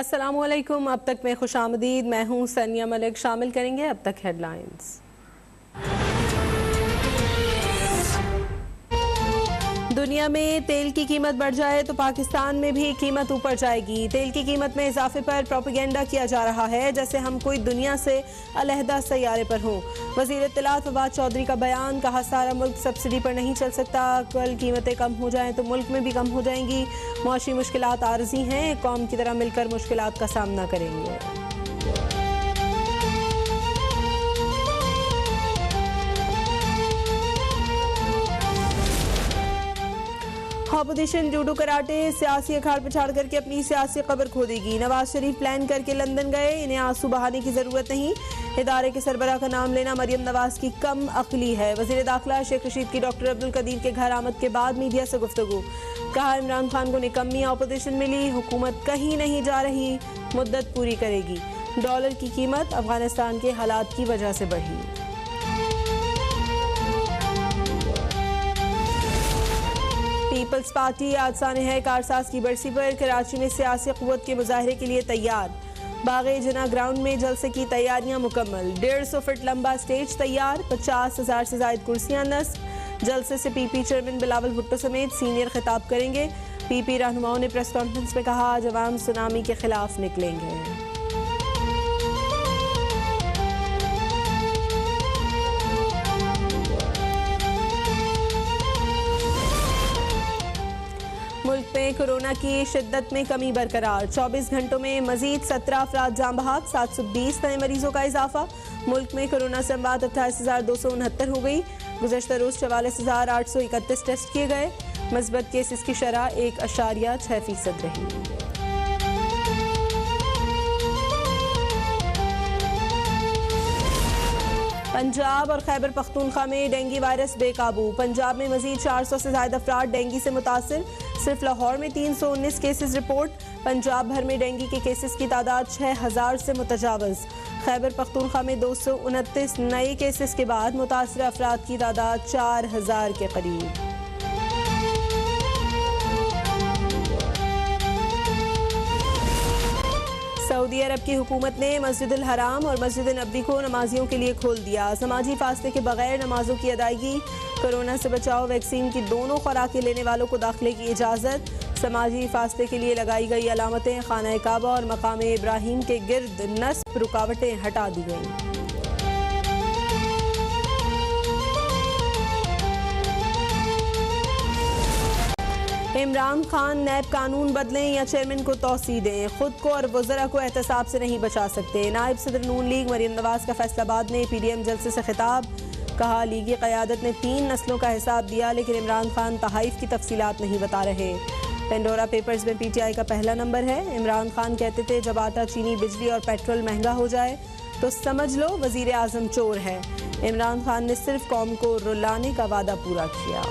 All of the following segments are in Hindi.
अस्सलामुअलैकुम। अब तक में खुशामदीद, मैं हूँ सनिया मलिक। शामिल करेंगे अब तक हेडलाइंस। दुनिया में तेल की कीमत बढ़ जाए तो पाकिस्तान में भी कीमत ऊपर जाएगी। तेल की कीमत में इजाफे पर प्रोपेगेंडा किया जा रहा है जैसे हम कोई दुनिया से अलहदा सैयारे पर हों। वज़ीर इत्तलात फवाद चौधरी का बयान, कहा सारा मुल्क सब्सिडी पर नहीं चल सकता, कल कीमतें कम हो जाएं तो मुल्क में भी कम हो जाएंगी। मौशी मुश्किलात आरज़ी हैं, एक कौम की तरह मिलकर मुश्किलात का सामना करेंगे। ऑपोजिशन जूडो कराटे सियासी अखाड़ पर छाड़ करके अपनी सियासी कब्र खो देगी। नवाज शरीफ प्लान करके लंदन गए, इन्हें आंसू बहाने की जरूरत नहीं। इदारे के सरबराह का नाम लेना मरियम नवाज की कम अक्ली है। वजीर दाखिला शेख रशीद की डॉक्टर अब्दुल कदीर के घर आमद के बाद मीडिया से गुफ्तगू, कहा इमरान खान को निकम्मी ऑपोजिशन मिली, हुकूमत कहीं नहीं जा रही, मुद्दत पूरी करेगी। डॉलर की कीमत अफगानिस्तान के हालात की वजह से बढ़ी। पीपल्स पार्टी आज सानह कारसाज की बरसी पर कराची में सियासी क़ुव्वत के मुजाहरे के लिए तैयार। बाग़े जना ग्राउंड में जलसे की तैयारियां मुकम्मल। 150 फुट लंबा स्टेज तैयार, 50,000 से ज़ायद कुर्सियां नस्ब। जलसे से पीपी चेयरमैन बिलावल भुट्टो समेत सीनियर खिताब करेंगे। पीपी रहनुमाओं ने प्रेस कॉन्फ्रेंस में कहा आज अवाम सुनामी के खिलाफ निकलेंगे। मुल्क में कोरोना की शिद्दत में कमी बरकरार। 24 घंटों में मजीद 17 अफराद जान बहक, 720 नए मरीजों का इजाफा। मुल्क में कोरोना से अमवात 28,269 हो गई। गुज़श्ता रोज 44,831 टेस्ट किए गए। मस्बत केसेस की शरह 1.6% रही। पंजाब और खैबर पख्तूनख्वा में डेंगू वायरस बेकाबू। पंजाब में मजीद 400 से ज़्यादा अफराद डेंगू से मुतासिर। सिर्फ लाहौर में 319 केसेस रिपोर्ट। पंजाब भर में डेंगू के केसेस की तादाद 6,000 से मुतजावज़। खैबर पख्तूनख्वा में 229 नए केसेस के बाद मुतासर अफराद की तादाद 4,000 के करीब। सऊदी अरब की हुकूमत ने मस्जिदुल हराम और मस्जिद नबी को नमाजियों के लिए खोल दिया। समाजी फासले के बगैर नमाजों की अदायगी। कोरोना से बचाव वैक्सीन की दोनों खुराकें लेने वालों को दाखिले की इजाज़त। समाजी फासले के लिए लगाई गई अलामतें खाना काबा और मकाम इब्राहिम के गिर्द नस्ब रुकावटें हटा दी गईं। इमरान खान नैब कानून बदलें या चेयरमैन को तौसीह दें, खुद को और वज़रा को एहतसाब से नहीं बचा सकते। नायब सदर नून लीग मरियम नवाज का फैसलाबाद में PDM जलसे से खिताब, कहा लीगी क़यादत ने 3 नस्लों का हिसाब दिया लेकिन इमरान खान तहाइफ की तफसीलात नहीं बता रहे। पेंडोरा पेपर्स में PTI का पहला नंबर है। इमरान खान कहते थे जब आटा, चीनी, बिजली और पेट्रोल महंगा हो जाए तो समझ लो वज़ीर आज़म चोर है। इमरान खान ने सिर्फ कौम को रुलाने का वादा पूरा किया।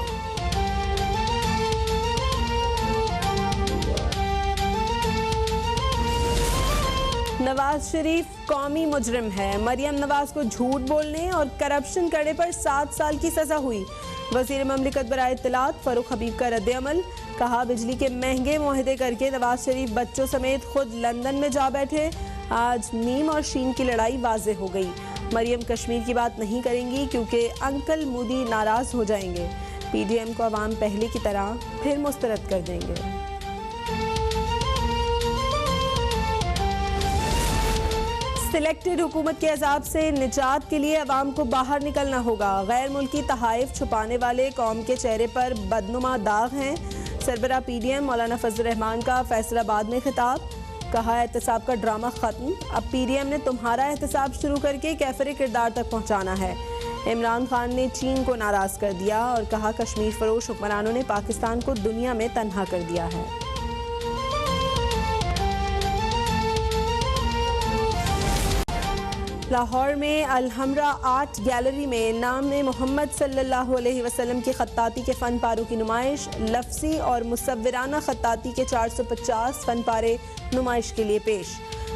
नवाज शरीफ कौमी मुजरिम है। मरियम नवाज को झूठ बोलने और करप्शन करने पर 7 साल की सजा हुई। वजीर ममलिकत बराए इत्तलात फरूख हबीब का रद्द-ए-अमल, कहा बिजली के महंगे मुआहदे करके नवाज शरीफ बच्चों समेत खुद लंदन में जा बैठे। आज मीम और शीन की लड़ाई वाज़ेह हो गई। मरियम कश्मीर की बात नहीं करेंगी क्योंकि अंकल मोदी नाराज हो जाएंगे। PDM को अवाम पहले की तरह फिर मुस्तरद कर देंगे। सिलेक्टेड हुकूमत के अजाब से निजात के लिए अवाम को बाहर निकलना होगा। गैर मुल्की तहाइफ छुपाने वाले कौम के चेहरे पर बदनुमा दाग हैं। सरबरा PDM मौलाना फजल रहमान का फैसलाबाद में खिताब, कहा एहतसाब का ड्रामा खत्म, अब PDM ने तुम्हारा एहतसाब शुरू करके कैफरे किरदार तक पहुँचाना है। इमरान खान ने चीन को नाराज कर दिया और कहा कश्मीर फरोश हुक्मरानों ने पाकिस्तान को दुनिया में तन्हा कर दिया है। लाहौर में अलहमरा आर्ट गैलरी में नाम मोहम्मद सल्लल्लाहु अलैहि वसल्लम की खत्ताती के फ़न पारों की नुमाइश। लफ्ज़ी और मुसव्विराना खत्ताती के 450 फ़न पारे नुमाइश के लिए पेश।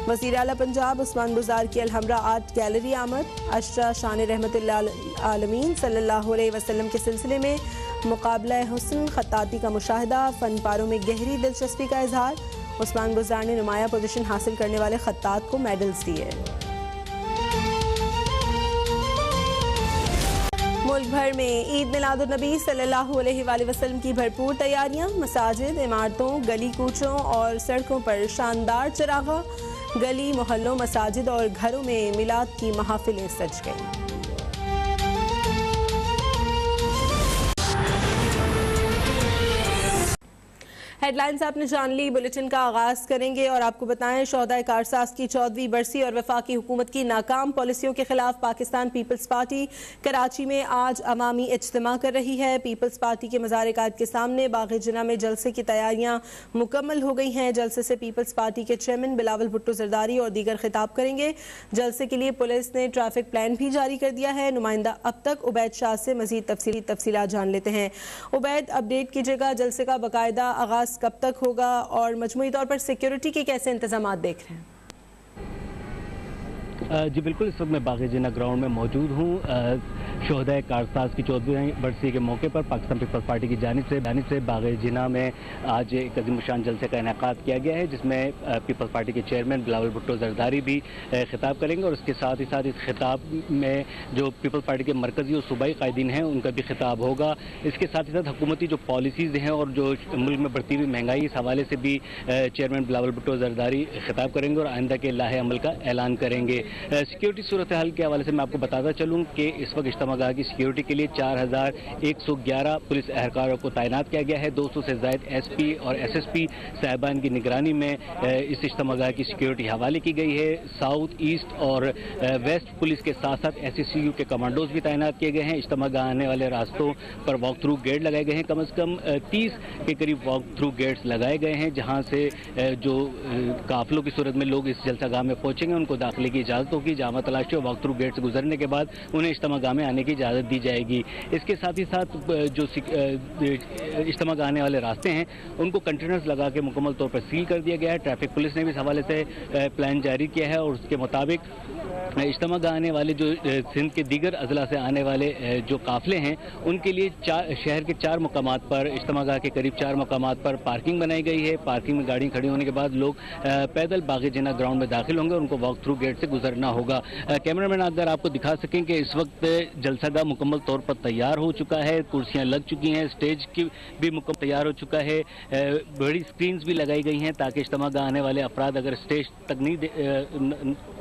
वज़ीर आला पंजाब उस्मान गुजार की अलहमरा आर्ट गैलरी आमद। अशरा शान रहमतुल आलमीन सल्लल्लाहु अलैहि वसल्लम के सिलसिले में मुकाबला हुस्न खत्ताती का मुशाहिदा। फ़न पारों में गहरी दिलचस्पी का इजहार। उस्मान गुजार ने नुमाया पोजीशन हासिल करने वाले खत्तात को मेडल्स दिए। मुल्क भर में ईद मिलादुन्नबी सल्लल्लाहु अलैहि वसल्लम की भरपूर तैयारियां। मसाजिद, इमारतों, गली कूचों और सड़कों पर शानदार चरागा। गली, मोहल्लों, मसाजिद और घरों में मिलाद की महफिलें सज गईं। हेडलाइंस आपने जान ली। बुलेटिन का आगाज करेंगे और आपको बताएं शोहदाए कारसाज की 14वीं बरसी और वफाकी हुकूमत की नाकाम पॉलिसियों के खिलाफ पाकिस्तान पीपल्स पार्टी कराची में आज अवामी इज्तिमा कर रही है। पीपल्स पार्टी के मज़ार कायद के सामने बाग़ जिना में जलसे की तैयारियां मुकम्मल हो गई हैं। जलसे से पीपल्स पार्टी के चेयरमैन बिलावल भुट्टो जरदारी और दीगर खिताब करेंगे। जलसे के लिए पुलिस ने ट्रैफिक प्लान भी जारी कर दिया है। नुमाइंदा अब तक उबैद शाह से मजीद तफसीलात जान लेते हैं। उबैद, अपडेट कीजिएगा, जलसे का बाकायदा आगाज कब तक होगा और मजमूई तौर पर सिक्योरिटी के कैसे इंतजाम देख रहे हैं? जी बिल्कुल, इस वक्त मैं बाग़ जिना ग्राउंड में मौजूद हूँ। शोहदाए कारसाज की 14वीं बरसी के मौके पर पाकिस्तान पीपल्स पार्टी की जानिब से बाग़ जिना में आज एक अज़ीमुशान जलसे का इनेकाद किया गया है, जिसमें पीपल्स पार्टी के चेयरमैन बिलावल भुट्टो जरदारी भी खिताब करेंगे और उसके साथ ही साथ इस खिताब में जो पीपल्स पार्टी के मरकज़ी और सूबाई कायदीन हैं उनका भी खिताब होगा। इसके साथ ही साथ हुकूमती जो पॉलिसीज़ हैं और जो मुल्क में बढ़ती हुई महंगाई, इस हवाले से भी चेयरमैन बिलावल भुट्टो जरदारी खिताब करेंगे और आइंदा के लाहे अमल का ऐलान करेंगे। सिक्योरिटी सूरत हाल के हवाले से मैं आपको बताता चलूँ कि इस वक्त इज्तिमागाह की सिक्योरिटी के लिए 4111 पुलिस एहलकारों को तैनात किया गया है। 200 से ज़ायद एसपी और एसएसपी साहिबान की निगरानी में इस इज्तिमागाह की सिक्योरिटी हवाले की गई है। साउथ, ईस्ट और वेस्ट पुलिस के साथ साथ एसएससीयू के कमांडोज भी तैनात किए गए हैं। इज्तिमागाह आने वाले रास्तों पर वॉक थ्रू गेट लगाए गए हैं। कम से कम 30 के करीब वॉक थ्रू गेट्स लगाए गए हैं, जहाँ से जो काफिलों की सूरत में लोग इस जलसागाह में पहुँचेंगे उनको दाखिले की इजाज़त होगी। जामा तलाशी और वॉक थ्रू गेट से गुजरने के बाद उन्हें इज्तिमागाह में आने की इजाज़त दी जाएगी। इसके साथ ही साथ जो इज्तिमागाह आने वाले रास्ते हैं उनको कंटेनर्स लगा के मुकम्मल तौर पर सील कर दिया गया है। ट्रैफिक पुलिस ने भी इस हवाले से प्लान जारी किया है और उसके मुताबिक इज्तिमागाह आने वाले जो सिंध के दीगर अजला से आने वाले जो काफिले हैं उनके लिए शहर के 4 मकामात पर, इज्तिमागाह के करीब 4 मकामात पर पार्किंग बनाई गई है। पार्किंग में गाड़ी खड़ी होने के बाद लोग पैदल बाग़ जिना ग्राउंड में दाखिल होंगे और उनको वॉक थ्रू गेट से गुजरना होगा। कैमरामैन अगर आपको दिखा सकें कि इस वक्त जलसागाह मुकम्मल तौर पर तैयार हो चुका है, कुर्सियां लग चुकी हैं, स्टेज की भी मुकम्मल तैयार हो चुका है। बड़ी स्क्रीन्स भी लगाई गई हैं ताकि इज्तिमागाह आने वाले अफराद अगर स्टेज तक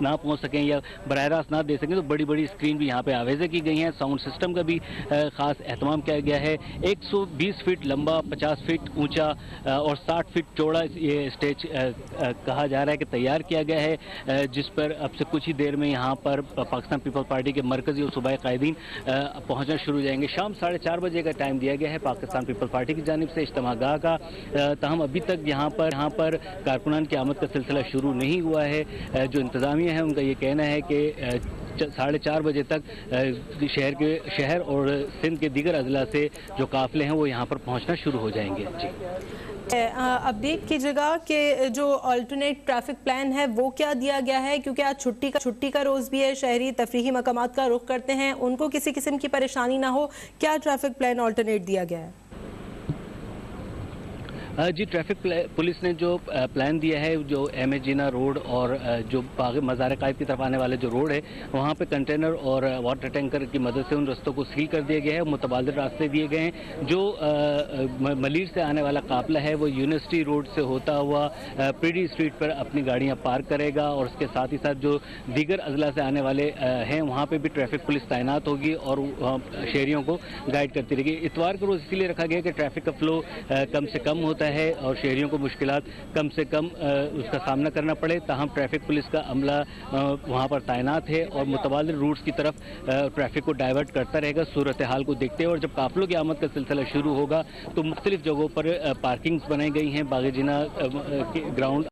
ना पहुंच सकें या बराह रास्त ना दे सकें तो बड़ी बड़ी स्क्रीन भी यहाँ पे आवेज़ की गई हैं। साउंड सिस्टम का भी ख़ास एहतमाम किया गया है। 120 फीट लंबा, 50 फीट ऊंचा और 60 फीट चौड़ा ये स्टेज कहा जा रहा है कि तैयार किया गया है, जिस पर अब से कुछ ही देर में यहाँ पर पाकिस्तान पीपल्स पार्टी के मरकज़ी और सूबाई कायदीन पहुँचना शुरू हो जाएंगे। शाम 4:30 बजे का टाइम दिया गया है पाकिस्तान पीपल्स पार्टी की जानिब से इज्तिमागाह का। ताहम अभी तक यहाँ पर कारकुनान की आमद का सिलसिला शुरू नहीं हुआ है। जो इंतज़ामिया है उनका ये कहना है कि 4:30 बजे तक शहर और सिंध के दीगर अजला से जो काफिले हैं वो यहाँ पर पहुँचना शुरू हो जाएंगे। जी अपडेट कीजिएगा कि जो अल्टरनेट ट्रैफिक प्लान है वो क्या दिया गया है, क्योंकि आज छुट्टी का रोज़ भी है। शहरी तफरीही मकामात का रुख करते हैं, उनको किसी किस्म की परेशानी ना हो। क्या ट्रैफिक प्लान अल्टरनेट दिया गया है? जी, ट्रैफिक पुलिस ने जो प्लान दिया है, जो एमए जिना रोड और जो मज़ार कायद की तरफ आने वाले जो रोड है वहाँ पे कंटेनर और वाटर टैंकर की मदद से उन रास्तों को सील कर दिया गया है। मुतबादिल रास्ते दिए गए हैं। जो मलीर से आने वाला काफिला है वो यूनिवर्सिटी रोड से होता हुआ पीडी स्ट्रीट पर अपनी गाड़ियाँ पार्क करेगा और उसके साथ ही साथ जो दीगर अजला से आने वाले हैं वहाँ पर भी ट्रैफिक पुलिस तैनात होगी और शहरियों को गाइड करती रहेगी। इतवार को रोज़ इसीलिए रखा गया कि ट्रैफिक का फ्लो कम से कम होता है और शहरियों को मुश्किलात कम से कम उसका सामना करना पड़े। ताहम ट्रैफिक पुलिस का अमला वहाँ पर तैनात है और मुतबादिल रूट्स की तरफ ट्रैफिक को डाइवर्ट करता रहेगा सूरत हाल को देखते हुए। और जब काफिलों की आमद का सिलसिला शुरू होगा तो मुख्तलिफ जगहों पर पार्किंग्स बनाई गई हैं। बाग़ जिना ग्राउंड